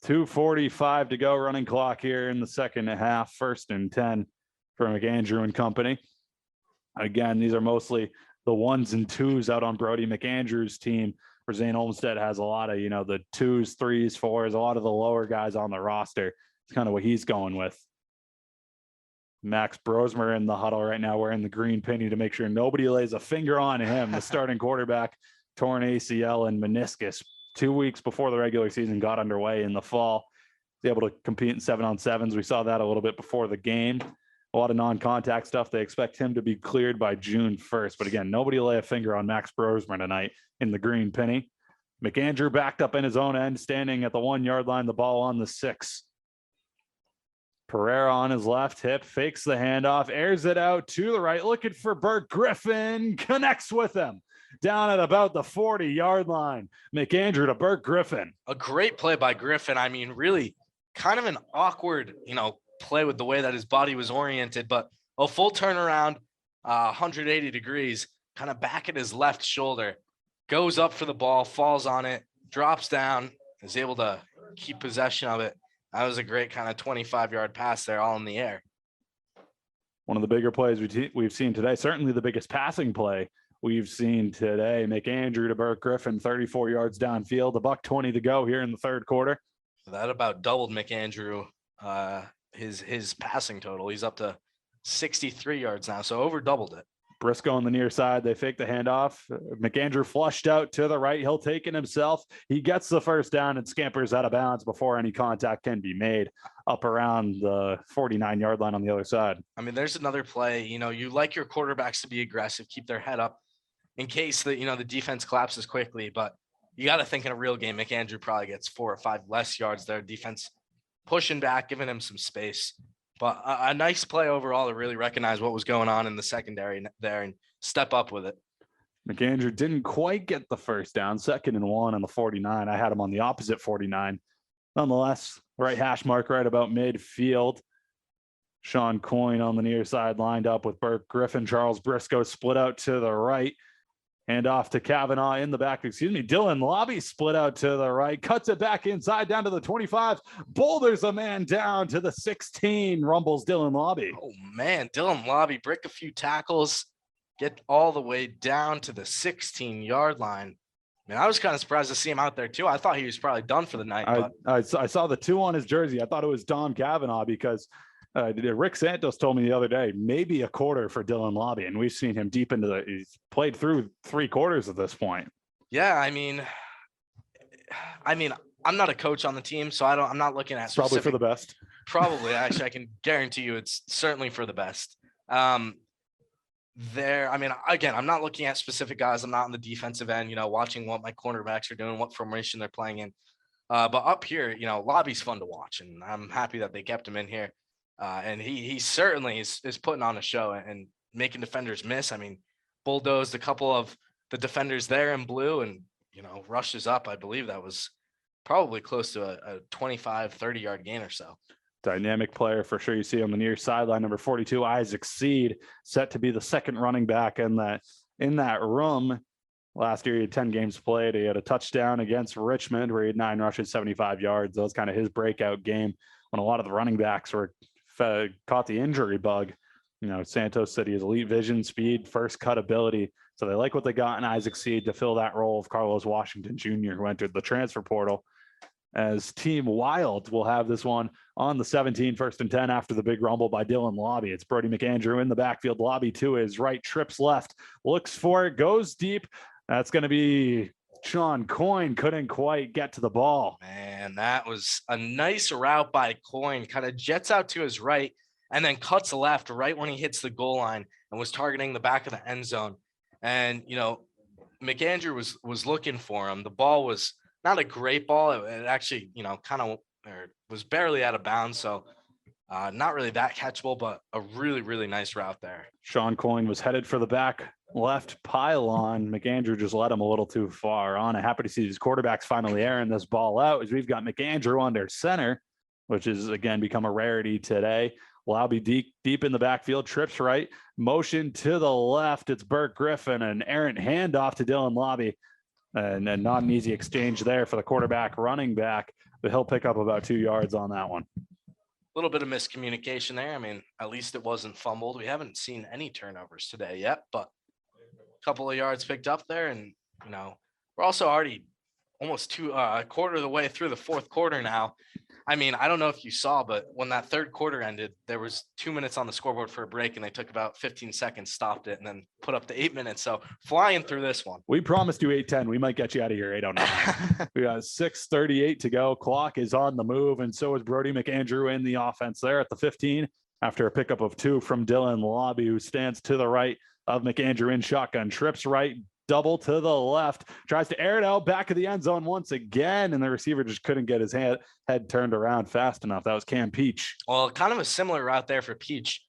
2:45 to go, running clock here in the second half, 1st and 10 for McAndrew and company. Again, these are mostly the 1s and 2s out on Brody McAndrew's team, where Zane Olmstead has a lot of, the 2s, 3s, 4s, a lot of the lower guys on the roster. It's kind of what he's going with. Max Brosmer in the huddle right now wearing the green penny to make sure nobody lays a finger on him. The starting quarterback, torn ACL and meniscus 2 weeks before the regular season got underway in the fall. He's able to compete in 7-on-7s. We saw that a little bit before the game. A lot of non-contact stuff. They expect him to be cleared by June 1st. But again, nobody lay a finger on Max Brosmer tonight in the green penny. McAndrew backed up in his own end, standing at the 1-yard line, the ball on the 6. Pereira on his left hip, fakes the handoff, airs it out to the right, looking for Burt Griffin, connects with him down at about the 40-yard line. McAndrew to Burt Griffin. A great play by Griffin. I mean, really kind of an awkward, play with the way that his body was oriented, but a full turnaround, 180 degrees, kind of back at his left shoulder, goes up for the ball, falls on it, drops down, is able to keep possession of it. That was a great kind of 25-yard pass there, all in the air. One of the bigger plays we've seen today, certainly the biggest passing play we've seen today. McAndrew to Burt Griffin, 34 yards downfield, $1:20 to go here in the third quarter. That about doubled McAndrew, his passing total. He's up to 63 yards now, so over doubled it. Briscoe on the near side. They fake the handoff. McAndrew flushed out to the right. He'll take it himself. He gets the first down and scampers out of bounds before any contact can be made up around the 49-yard line on the other side. I mean, there's another play. You like your quarterbacks to be aggressive, keep their head up in case the defense collapses quickly. But you got to think in a real game, McAndrew probably gets 4 or 5 less yards there. Defense pushing back, giving him some space. But a nice play overall to really recognize what was going on in the secondary there and step up with it. McAndrew didn't quite get the first down, 2nd and 1 on the 49. I had him on the opposite 49. Nonetheless, right hash mark right about midfield. Sean Coyne on the near side lined up with Burt Griffin. Charles Briscoe split out to the right. Hand off to Kavanaugh in the back. Dylan Lobby split out to the right. Cuts it back inside down to the 25. Boulders a man down to the 16. Rumbles Dylan Lobby. Oh, man. Dylan Lobby break a few tackles. Get all the way down to the 16-yard line. Man, I was kind of surprised to see him out there, too. I thought he was probably done for the night. I saw the 2 on his jersey. I thought it was Dom Kavanaugh because Rick Santos told me the other day, maybe a quarter for Dylan Lobby, and we've seen him deep into he's played through 3 quarters at this point. Yeah, I mean, I'm not a coach on the team, so I'm not looking at probably for the best. Probably, actually, I can guarantee you it's certainly for the best. Again, I'm not looking at specific guys. I'm not on the defensive end, watching what my cornerbacks are doing, what formation they're playing in. But up here, Lobby's fun to watch, and I'm happy that they kept him in here. And he certainly is putting on a show and making defenders miss. I mean, bulldozed a couple of the defenders there in blue and, rushes up. I believe that was probably close to a 25, 30-yard gain or so. Dynamic player for sure. You see on the near sideline, number 42, Isaac Seed, set to be the second running back in that room. Last year, he had 10 games played. He had a touchdown against Richmond where he had 9 rushes, 75 yards. That was kind of his breakout game when a lot of the running backs caught the injury bug. Santos said he has elite vision, speed, first cut ability. So they like what they got in Isaac Seed to fill that role of Carlos Washington Jr., who entered the transfer portal. As Team Wild will have this one on the 17, 1st and 10 after the big rumble by Dylan Lobby. It's Brody McAndrew in the backfield. Lobby to his right, trips left, looks for it, goes deep. That's going to be Sean Coyne. Couldn't quite get to the ball. Man, that was a nice route by Coyne. Kind of jets out to his right and then cuts left right when he hits the goal line and was targeting the back of the end zone. And, McAndrew was looking for him. The ball was not a great ball. It actually, was barely out of bounds. So not really that catchable, but a really, really nice route there. Sean Coyne was headed for the back left pylon. McAndrew just led him a little too far on. I'm happy to see these quarterbacks finally airing this ball out as we've got McAndrew under center, which has, again, become a rarity today. Lobby deep in the backfield, trips right, motion to the left. It's Burt Griffin, an errant handoff to Dylan Lobby. And not an easy exchange there for the quarterback running back. but he'll pick up about 2 yards on that one. Little bit of miscommunication there. I mean, at least it wasn't fumbled. We haven't seen any turnovers today yet, but a couple of yards picked up there. And, you know, we're also already almost a quarter of the way through the fourth quarter now. I mean, I don't know if you saw, but when that third quarter ended, there was 2 minutes on the scoreboard for a break, and they took about 15 seconds, stopped it, and then put up the 8 minutes. So flying through this one. We promised you 8:10. We might get you out of here 8:09. We got 6:38 to go. Clock is on the move, and so is Brody McAndrew in the offense there at the 15 after a pickup of 2 from Dylan Lobby, who stands to the right of McAndrew in shotgun, trips right, double to the left, tries to air it out back of the end zone once again, and the receiver just couldn't get his head turned around fast enough. That was Cam Peach. Well, kind of a similar route there for Peach.